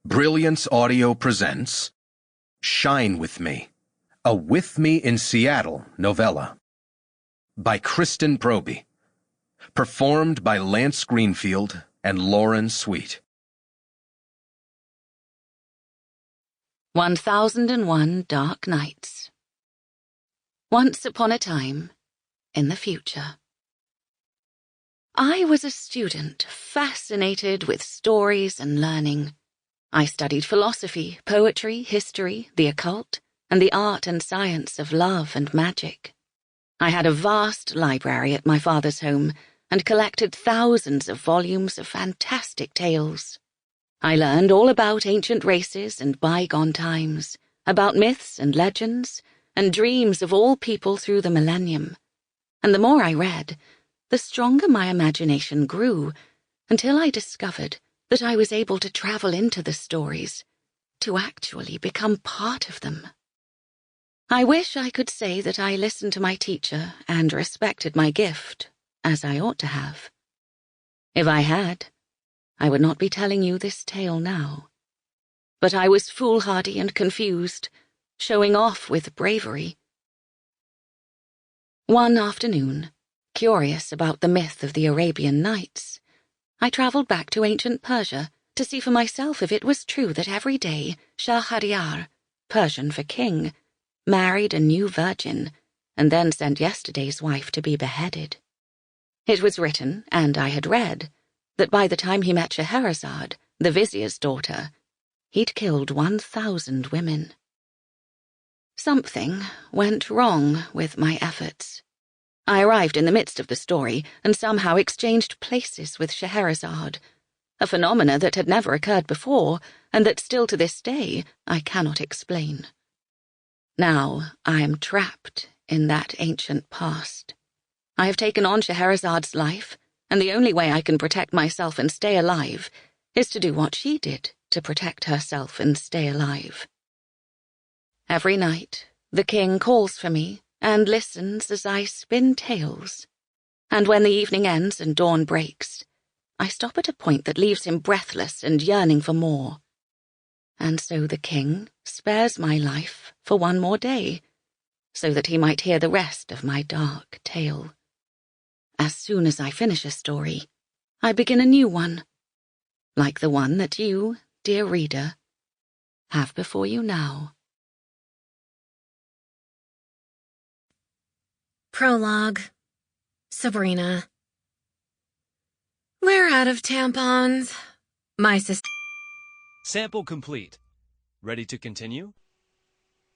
Brilliance Audio presents Shine With Me, a With Me in Seattle novella by Kristen Proby, performed by Lance Greenfield and Lauren Sweet. 1001 Dark Nights. Once upon a time, in the future. I was a student, fascinated with stories and learning. I studied philosophy, poetry, history, the occult, and the art and science of love and magic. I had a vast library at my father's home and collected thousands of volumes of fantastic tales. I learned all about ancient races and bygone times, about myths and legends, and dreams of all people through the millennium. And the more I read, the stronger my imagination grew, until I discovered that I was able to travel into the stories, to actually become part of them. I wish I could say that I listened to my teacher and respected my gift, as I ought to have. If I had, I would not be telling you this tale now. But I was foolhardy and confused, showing off with bravery. One afternoon, curious about the myth of the Arabian Nights, I traveled back to ancient Persia to see for myself if it was true that every day Shahryar, Persian for king, married a new virgin and then sent yesterday's wife to be beheaded. It was written, and I had read, that by the time he met Scheherazade, the vizier's daughter, he'd killed 1,000 women. Something went wrong with my efforts. I arrived in the midst of the story and somehow exchanged places with Scheherazade, a phenomena that had never occurred before and that still to this day I cannot explain. Now I am trapped in that ancient past. I have taken on Scheherazade's life, and the only way I can protect myself and stay alive is to do what she did to protect herself and stay alive. Every night, the king calls for me and listens as I spin tales. And when the evening ends and dawn breaks, I stop at a point that leaves him breathless and yearning for more. And so the king spares my life for one more day, so that he might hear the rest of my dark tale. As soon as I finish a story, I begin a new one, like the one that you, dear reader, have before you now. Prologue. Sabrina. We're out of tampons. My sister. Sample complete. Ready to continue?